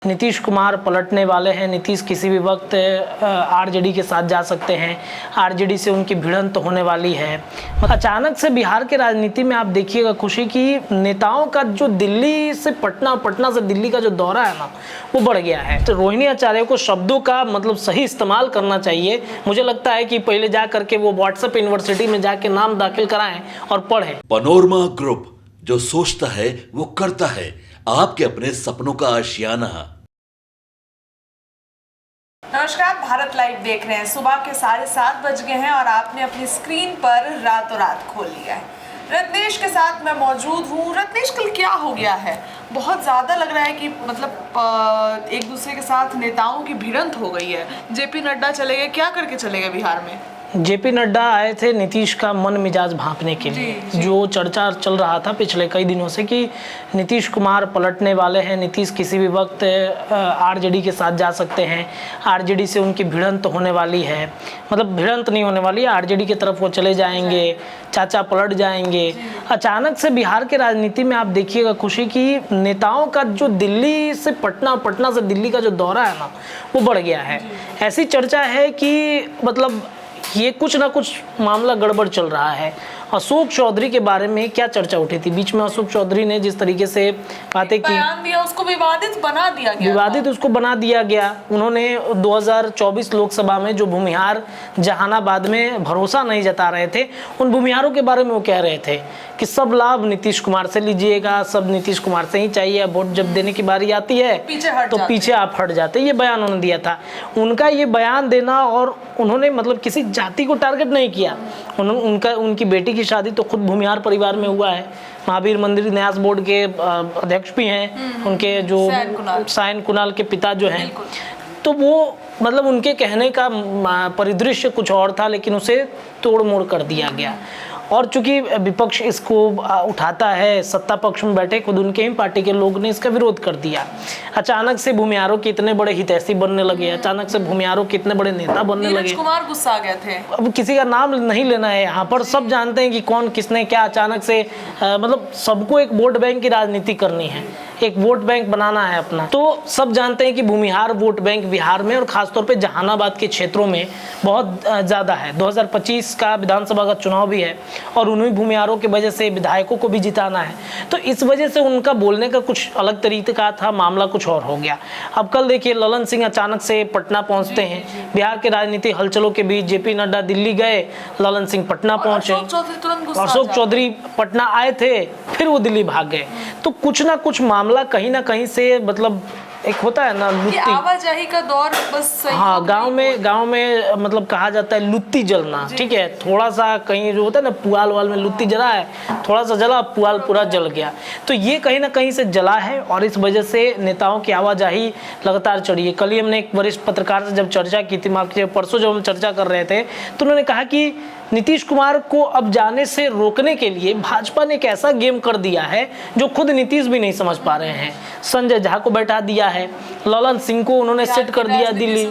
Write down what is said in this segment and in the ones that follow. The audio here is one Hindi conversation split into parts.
नीतीश कुमार पलटने वाले हैं। नीतीश किसी भी वक्त आरजेडी के साथ जा सकते हैं। आरजेडी से उनकी भिड़ंत होने वाली है। अचानक से बिहार के राजनीति में आप देखिएगा खुशी की नेताओं का जो दिल्ली से पटना, पटना से दिल्ली का जो दौरा है ना, वो बढ़ गया है। तो रोहिणी आचार्य को शब्दों का मतलब सही इस्तेमाल करना चाहिए। मुझे लगता है कि पहले जा करके वो व्हाट्सएप यूनिवर्सिटी में जाके नाम दाखिल कराएं और पढ़ें। पनोरमा ग्रुप, जो सोचता है वो करता है। आपके अपने सपनों का आशियाना। नमस्कार, भारत लाइव देख रहे हैं। सुबह के 7:30 बज गए हैं और आपने अपनी स्क्रीन पर रातों रात खोल लिया है। रत्नेश के साथ मैं मौजूद हूँ। रत्नेश, कल क्या हो गया है? बहुत ज़्यादा लग रहा है कि मतलब एक दूसरे के साथ नेताओं की भिड़ंत हो गई है। जेपी नड्डा चले गए, क्या करके चले गए बिहार में? जेपी नड्डा आए थे नीतीश का मन मिजाज भांपने के लिए। जो चर्चा चल रहा था पिछले कई दिनों से कि नीतीश कुमार पलटने वाले हैं। नीतीश किसी भी वक्त आरजेडी के साथ जा सकते हैं। आरजेडी से उनकी भिड़ंत होने वाली है। मतलब भिड़ंत नहीं होने वाली है, आरजेडी की तरफ वो चले जाएंगे, चाचा पलट जाएंगे। अचानक से बिहार के राजनीति में आप देखिएगा खुशी की नेताओं का जो दिल्ली से पटना, पटना से दिल्ली का जो दौरा है ना, वो बढ़ गया है। ऐसी चर्चा है कि मतलब ये कुछ ना कुछ मामला गड़बड़ चल रहा है। अशोक चौधरी के बारे में क्या चर्चा उठी थी बीच में? अशोक चौधरी ने जिस तरीके से बातें की, बयान दिया, उसको विवादित बना दिया गया। विवादित उसको बना दिया गया। उन्होंने 2024 लोकसभा में जो भूमिहार जहानाबाद में भरोसा नहीं जता रहे थे, उन भूमिहारों के बारे में वो कह रहे थे कि सब लाभ नीतीश कुमार से लीजिएगा, सब नीतीश कुमार से ही चाहिए। वोट जब देने की बारी आती है तो पीछे आप हट जाते। ये बयान उन्होंने दिया था। उनका ये बयान देना, और उन्होंने मतलब किसी जाति को टारगेट नहीं किया। उनकी बेटी की शादी तो खुद भूमिहार परिवार में हुआ है। महावीर मंदिर न्यास बोर्ड के अध्यक्ष भी हैं। उनके जो सायन कुणाल के पिता जो हैं, तो वो मतलब उनके कहने का परिदृश्य कुछ और था, लेकिन उसे तोड़ मोड़ कर दिया गया। और चूंकि विपक्ष इसको उठाता है, सत्ता पक्ष में बैठे खुद उनके ही पार्टी के लोग ने इसका विरोध कर दिया। अचानक से भूमिहारों के इतने बड़े हितैषी बनने लगे, अचानक से भूमिहारों के इतने बड़े नेता बनने लगे। नीतीश कुमार गुस्सा आ गए थे। अब किसी का नाम नहीं लेना है यहाँ पर, सब जानते हैं कि कौन किसने क्या अचानक से मतलब सबको एक वोट बैंक की राजनीति करनी है, एक वोट बैंक बनाना है अपना। तो सब जानते हैं कि भूमिहार वोट बैंक बिहार में और खासतौर पे जहानाबाद के क्षेत्रों में बहुत ज़्यादा है। 2025 का विधानसभा का चुनाव भी है और उन्हीं भूमिहारों की वजह से विधायकों को भी जिताना है। तो इस वजह से उनका बोलने का कुछ अलग तरीके का था, मामला कुछ और हो गया। अब कल देखिए ललन सिंह अचानक से पटना पहुंचते हैं। बिहार के राजनीतिक हलचलों के बीच जेपी नड्डा दिल्ली गए, ललन सिंह पटना पहुंचे। अशोक चौधरी पटना आए थे, फिर वो दिल्ली भाग गए। तो कुछ ना कुछ मामला कहीं ना कहीं से मतलब एक होता है ना लुत्ती, आवाजाही का दौर बस सही। हाँ, गांव में मतलब कहा जाता है लुत्ती जलना। ठीक है, थोड़ा सा कहीं जो होता है ना पुआल वाल में लुत्ती जला है, थोड़ा सा जला, पुआल पूरा जल गया। तो ये कहीं ना कहीं से जला है और इस वजह से नेताओं की आवाजाही लगातार चढ़ी है। कल ही हमने एक वरिष्ठ पत्रकार से जब चर्चा की थी, परसों जब हम चर्चा कर रहे थे, तो उन्होंने कहा कि नीतीश कुमार को अब जाने से रोकने के लिए भाजपा ने एक ऐसा गेम कर दिया है जो खुद नीतीश भी नहीं समझ पा रहे हैं। संजय झा को बैठा दिया है, ललन सिंह को उन्होंने सेट कर दिया, दिल्ली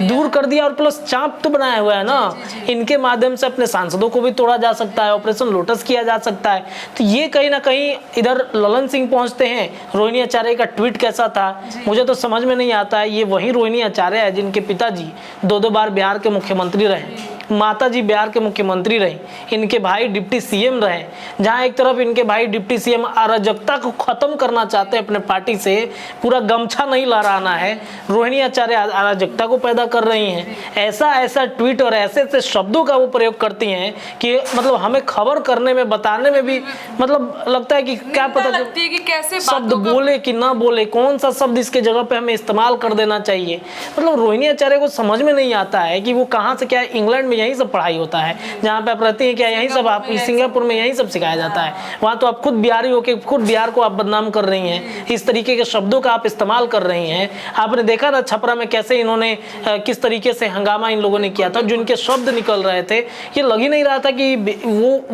दूर कर दिया, और प्लस चाप तो बनाया हुआ है ना। इनके माध्यम से अपने सांसदों को भी तोड़ा जा सकता है, ऑपरेशन लोटस किया जा सकता है। तो ये कहीं ना कहीं इधर ललन सिंह पहुंचते हैं। रोहिणी आचार्य का ट्वीट कैसा था मुझे तो समझ में नहीं आता है। ये वही रोहिणी आचार्य है जिनके पिताजी 2 बार बिहार के मुख्यमंत्री रहे, माताजी बिहार के मुख्यमंत्री रहे, इनके भाई डिप्टी सीएम रहे। जहां एक तरफ इनके भाई डिप्टी सीएम अराजकता को खत्म करना चाहते हैं, अपने पार्टी से पूरा गमछा नहीं लहराना है, रोहिणी आचार्य अराजकता को पैदा कर रही हैं। ऐसा ट्वीट और ऐसे शब्दों का वो प्रयोग करती हैं कि मतलब हमें खबर करने में, बताने में भी मतलब लगता है कि क्या पता लगती है कि कैसे शब्द बोले कि ना बोले, कौन सा शब्द इसके जगह पे हमें इस्तेमाल कर देना चाहिए। मतलब रोहिणी आचार्य को समझ में नहीं आता है कि वो कहाँ से, क्या इंग्लैंड में यही सब पढ़ाई होता है जहाँ पे आप रहते हैं, क्या यही सब आप सिंगापुर में यही सब सिखाया जाता है? वहाँ तो आप खुद बिहारी होके खुद बिहार को आप बदनाम कर रही हैं, इस तरीके के शब्दों का आप इस्तेमाल कर रही हैं। आपने देखा ना छपरा में कैसे इन्होंने किस तरीके से हंगामा इन लोगों ने किया था, जो इनके शब्द निकल रहे थे। ये लग ही नहीं रहा था कि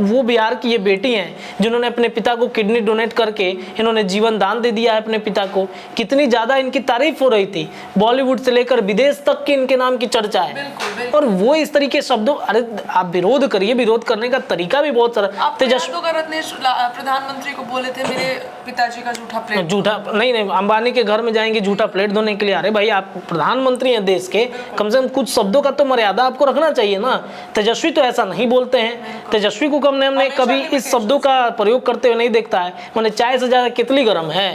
वो बिहार की ये बेटी हैं जिन्होंने अपने पिता को किडनी डोनेट करके इन्होंने जीवन दान दे दिया है अपने पिता को। कितनी ज्यादा इनकी तारीफ हो रही थी, बॉलीवुड से लेकर विदेश तक की इनके नाम की चर्चा है। और वो इस तरीके शब्दों, अरे आप विरोध करिए, विरोध करने का तरीका भी बहुत सारा। आप रत्नेश प्रधानमंत्री को बोले थे मेरे पिताजी का झूठा नहीं, अंबानी के घर में जाएंगे झूठा प्लेट धोने के लिए। अरे भाई आप प्रधानमंत्री हैं देश के, कम से कम कुछ शब्दों का तो मर्यादा आपको रखना चाहिए ना। तेजस्वी तो ऐसा नहीं बोलते हैं, तेजस्वी को हमने कभी इस शब्दों का प्रयोग करते हुए नहीं देखता है। मैंने चाय से ज्यादा कितली गर्म है,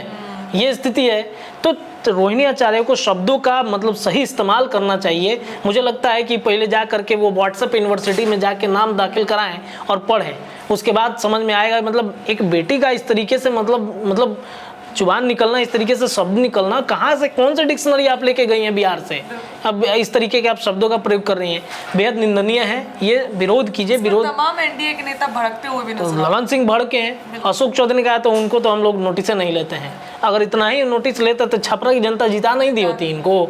ये स्थिति है। तो रोहिणी आचार्य को शब्दों का मतलब सही इस्तेमाल करना चाहिए। मुझे लगता है कि पहले जा करके वो व्हाट्सएप यूनिवर्सिटी में जाके नाम दाखिल कराएं और पढ़ें, उसके बाद समझ में आएगा। मतलब एक बेटी का इस तरीके से मतलब जुबान निकलना, इस तरीके से शब्द निकलना, कहाँ से कौन से डिक्शनरी आप लेके गई हैं बिहार से, अब इस तरीके के आप शब्दों का प्रयोग कर रही हैं, बेहद निंदनीय है। ये विरोध कीजिए। विरोध तमाम एनडीए के नेता भड़कते हुए भी नजर ललन सिंह भड़के हैं, अशोक चौधरी का है, तो उनको तो हम लोग नोटिस नहीं लेते हैं। अगर इतना ही नोटिस लेते तो छपरा की जनता जिता नहीं दी होती इनको।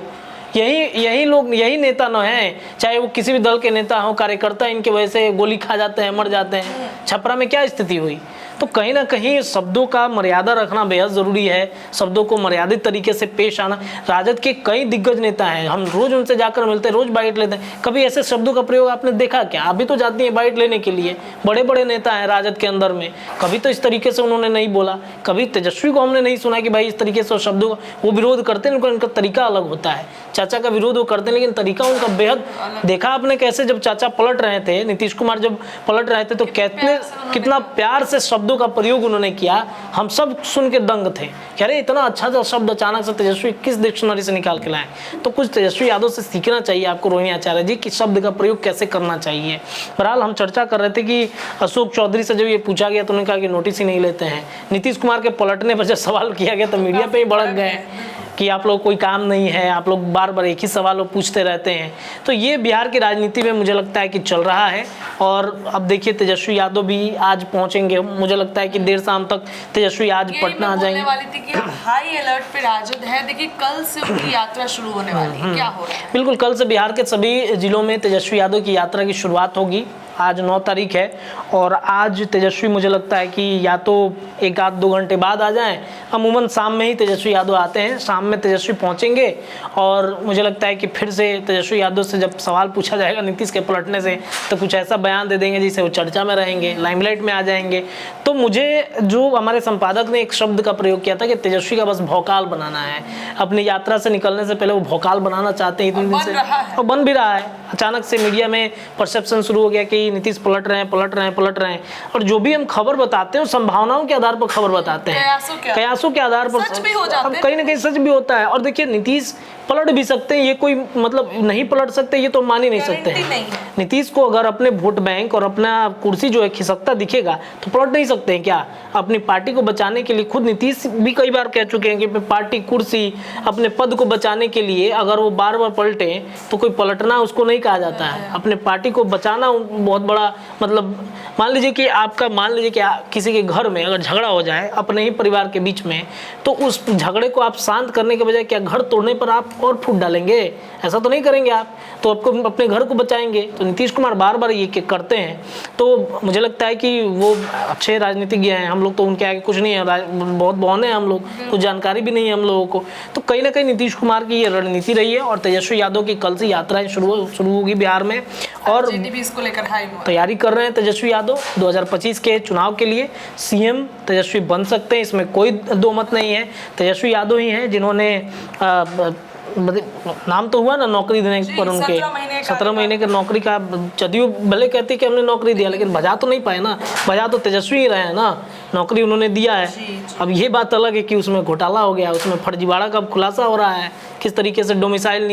यही लोग, यही नेता न है, चाहे वो किसी भी दल के नेता हो, कार्यकर्ता इनके वजह से गोली खा जाते हैं, मर जाते हैं। छपरा में क्या स्थिति हुई? तो कहीं ना कहीं शब्दों का मर्यादा रखना बेहद ज़रूरी है, शब्दों को मर्यादित तरीके से पेश आना। राजद के कई दिग्गज नेता हैं, हम रोज़ उनसे जाकर मिलते हैं, रोज़ बाइट लेते हैं। कभी ऐसे शब्दों का प्रयोग आपने देखा क्या? अभी तो जाती हैं बाइट लेने के लिए, बड़े बड़े नेता हैं राजद के अंदर में, कभी तो इस तरीके से उन्होंने नहीं बोला। कभी तेजस्वी को हमने नहीं सुना कि भाई इस तरीके से शब्दों का वो विरोध करते हैं, उनका तरीका अलग होता है। चाचा का विरोध वो करते हैं, लेकिन तरीका उनका बेहद। देखा आपने कैसे जब चाचा पलट रहे थे, नीतीश कुमार जब पलट रहे थे, तो कितना प्यार से शब्दों का प्रयोग उन्होंने किया। हम सब सुन के दंग थे कि अरे इतना अच्छा सा शब्द अचानक से तेजस्वी किस डिक्शनरी से निकाल के लाए। तो कुछ तेजस्वी यादव से सीखना चाहिए आपको, रोहिणी आचार्य जी, कि शब्द का प्रयोग कैसे करना चाहिए। बहरहाल हम चर्चा कर रहे थे कि अशोक चौधरी से जब ये पूछा गया तो उन्होंने कहा कि नोटिस ही नहीं लेते हैं। नीतीश कुमार के पलटने पर जब सवाल किया गया तो मीडिया पे ही भड़क गए कि आप लोग कोई काम नहीं है, आप लोग बार बार एक ही सवाल पूछते रहते हैं। तो ये बिहार की राजनीति में मुझे लगता है कि चल रहा है। और अब देखिए तेजस्वी यादव भी आज पहुंचेंगे, मुझे लगता है कि देर शाम तक तेजस्वी आज पटना आ जाएंगे। वाली थी कि हाई अलर्ट पे राजद है। देखिए कल से उनकी यात्रा शुरू होने वाली है, क्या हो रहा है? बिल्कुल, कल से बिहार के सभी जिलों में तेजस्वी यादव की यात्रा की शुरुआत होगी। आज 9 तारीख है और आज तेजस्वी मुझे लगता है कि या तो 1-2 घंटे बाद आ जाएं, अमूमन शाम में ही तेजस्वी यादव आते हैं, शाम में तेजस्वी पहुंचेंगे। और मुझे लगता है कि फिर से तेजस्वी यादव से जब सवाल पूछा जाएगा नीतीश के पलटने से, तो कुछ ऐसा बयान दे देंगे जिससे वो चर्चा में रहेंगे, लाइमलाइट में आ जाएंगे। तो मुझे जो हमारे संपादक ने एक शब्द का प्रयोग किया था कि तेजस्वी का बस भौकाल बनाना है, अपनी यात्रा से निकलने से पहले वो भौकाल बनाना चाहते हैं इतने दिन से, और बन भी रहा है। अचानक से मीडिया में परसेप्शन शुरू हो गया कि नीतीश पलट रहे हैं। और जो भी हम खबर बताते हैं संभावनाओं के आधार पर खबर बताते हैं, कयासों के आधार पर सच भी हो जाते हैं। अब कहीं ना कहीं सच भी होता है। और देखिए नीतीश पलट भी सकते हैं, ये कोई मतलब नहीं पलट सकते, ये तो मान ही नहीं सकते हैं। नीतीश को अगर अपने वोट बैंक और अपना कुर्सी जो है खिसकता दिखेगा तो पलट नहीं सकते हैं क्या? अपनी पार्टी को बचाने के लिए खुद नीतीश भी कई बार कह चुके हैं कि पार्टी कुर्सी, अपने पद को बचाने के लिए अगर वो बार बार पलटे तो कोई पलटना उसको नहीं कहा जाता है। अपने पार्टी को बचाना बहुत बड़ा मतलब, मान लीजिए कि किसी के घर में अगर झगड़ा हो जाए अपने ही परिवार के बीच में, तो उस झगड़े को आप शांत करने के बजाय क्या घर तोड़ने पर आप और फूट डालेंगे? ऐसा तो नहीं करेंगे आप, तो आपको अपने घर को बचाएंगे। तो नीतीश कुमार बार बार ये करते हैं। तो मुझे लगता है कि वो अच्छे राजनीतिज्ञ हैं, हम लोग तो उनके आगे कुछ नहीं है, बहुत बौने हैं हम लोग, कुछ जानकारी भी नहीं है हम लोगों को। तो कहीं ना कहीं नीतीश कुमार की ये रणनीति रही है। और तेजस्वी यादव की कल से यात्राएं शुरू होगी बिहार में, और इसको लेकर तैयारी कर रहे हैं तेजस्वी यादव 2025 के चुनाव के लिए। सीएम तेजस्वी बन सकते हैं, इसमें कोई दो मत नहीं है। तेजस्वी यादव ही हैं जिन्होंने नाम तो हुआ ना नौकरी देने पर उनके, 17 महीने के नौकरी का। जदयू भले कहती कि हमने नौकरी दिया, लेकिन बजा तो नहीं पाए ना, बजा तो तेजस्वी ही रहे हैं ना, नौकरी उन्होंने दिया है। अब ये बात अलग है कि उसमें घोटाला हो गया, उसमें फर्जीवाड़ा का खुलासा हो रहा है, किस तरीके से डोमिसाइल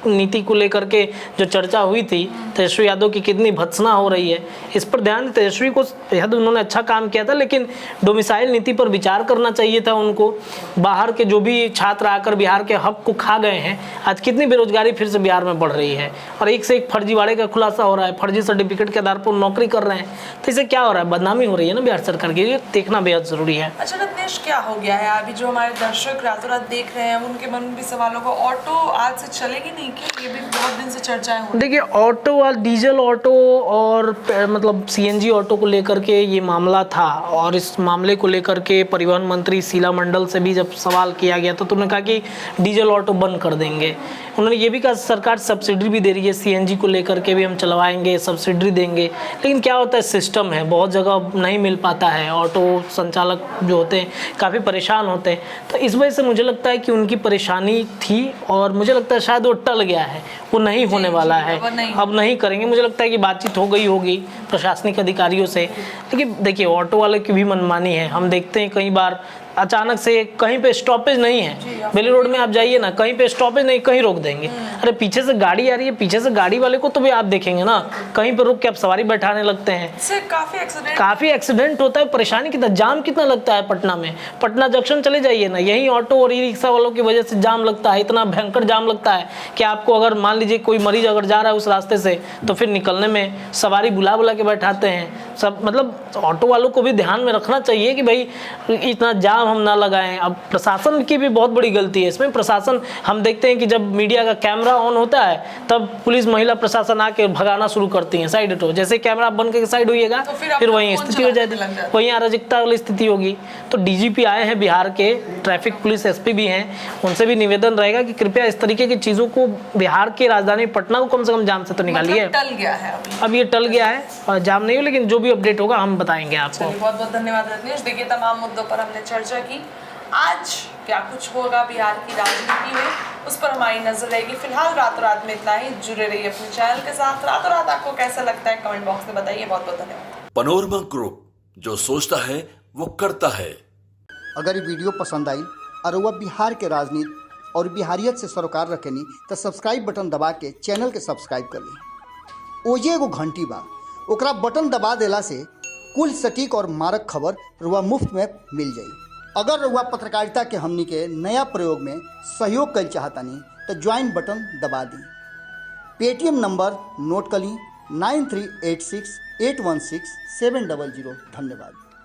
नीति को लेकर के जो चर्चा हुई थी, तेजस्वी यादव की कितनी भत्सना हो रही है, इस पर ध्यान। तेजस्वी को बेहद उन्होंने अच्छा काम किया था, लेकिन डोमिसाइल नीति पर विचार करना चाहिए था उनको। बाहर के जो भी छात्र आकर बिहार के हक को खा गए हैं, आज कितनी बेरोजगारी फिर से बिहार में बढ़ रही है, और एक से एक फर्जीवाड़े का खुलासा हो रहा है, फर्जी सर्टिफिकेट के आधार पर नौकरी कर रहे हैं। तो इससे क्या हो रहा है? बदनामी हो रही है ना बिहार सरकार की, ये देखना बेहद जरूरी है। अच्छा रत्नेश, क्या हो गया है अभी जो हमारे दर्शक रातों रात देख रहे हैं उनके मन में भी सवालों को, ऑटो आज से चलेगी नहीं क्या? ये भी बहुत दिन से चर्चाएं हो रही। देखिए ऑटो और डीजल ऑटो और मतलब सीएनजी ऑटो को लेकर के ये मामला था, और इस मामले को लेकर के परिवहन मंत्री शीला मंडल से भी जब सवाल किया गया तो उन्होंने कहा कि डीजल ऑटो बंद कर देंगे। उन्होंने ये भी कहा सरकार सब्सिडी भी दे रही है, सीएनजी को लेकर के भी हम चलवाएंगे, सब्सिडी देंगे। लेकिन क्या होता है, सिस्टम है, बहुत जगह नहीं मिल पाता है, ऑटो संचालक जो होते हैं काफ़ी परेशान होते हैं। तो इस वजह से मुझे लगता है कि उनकी परेशानी थी और मुझे लगता है शायद वो टल गया है, वो नहीं होने वाला है, अब नहीं करेंगे। मुझे लगता है कि बातचीत हो गई होगी प्रशासनिक अधिकारियों से। लेकिन देखिए ऑटो वाले की भी मनमानी है, हम देखते हैं कई बार अचानक से कहीं पे स्टॉपेज नहीं है, बेली रोड में आप जाइए ना, कहीं पे स्टॉपेज नहीं, कहीं रोक देंगे। अरे पीछे से गाड़ी आ रही है, पीछे से गाड़ी वाले को तो भी आप देखेंगे ना, कहीं पे रुक के आप सवारी बैठाने लगते हैं। इससे काफी एक्सीडेंट होता है। परेशानी कितना, जाम कितना लगता है पटना में। पटना जंक्शन चले जाइए ना, यही ऑटो और ई रिक्शा वालों की वजह से जाम लगता है, इतना भयंकर जाम लगता है कि आपको अगर मान लीजिए कोई मरीज अगर जा रहा है उस रास्ते से, तो फिर निकलने में सवारी बुला बुला के बैठाते हैं सब। मतलब ऑटो वालों को भी ध्यान में रखना चाहिए कि भाई इतना जाम हम ना लगाएं। अब प्रशासन की भी बहुत बड़ी गलती है इसमें। प्रशासन, हम देखते हैं कि जब मीडिया का कैमरा ऑन होता है तब पुलिस महिला प्रशासन आके भगाना शुरू करती हैं, साइड हटो। जैसे कैमरा बंद करके साइड होइएगा तो फिर वहीं स्थिति हो जाती है, वहीं अराजकता वाली स्थिति होगी। तो डीजीपी आए हैं बिहार के, ट्रैफिक पुलिस एसपी भी हैं, उनसे भी निवेदन रहेगा कि कृपया इस तरीके की चीज़ों को बिहार की राजधानी पटना को कम से कम जाम से तो निकालिए। टल गया है अब ये टल गया है और जाम नहीं हो, लेकिन जो भी अपडेट होगा हम बताएंगे आपको। बहुत बहुत धन्यवाद रत्नेश। देखिए तमाम मुद्दों पर हमने चर्चा की। आज क्या कुछ होगा बिहार की राजनीति में, उस पर हमारी नजर रहेगी। फिलहाल रातों रात में इतना ही। जुड़े रहिए अपने चैनल के साथ। रातों रात आपको कैसा लगता है कमेंट बॉक्स में बताइए। बहुत बहुत धन्यवाद। पनोरमा ग्रुप, जो सोचता है वो करता है। अगर ये वीडियो पसंद आई और वह बिहार के राजनीति और बिहारियत से सरोकार रखेनी तो सब्सक्राइब बटन दबा के चैनल के सब्सक्राइब कर ली। ओजे एगो घंटी बा, ओकरा बटन दबा देला से कुल सटीक और मारक खबर रुआ मुफ्त में मिल जाई। अगर रुआ पत्रकारिता के हमनी के नया प्रयोग में सहयोग कर चाहतानी तो ज्वाइन बटन दबा दी। पेटीएम नंबर नोट कर ली 9386816700। धन्यवाद।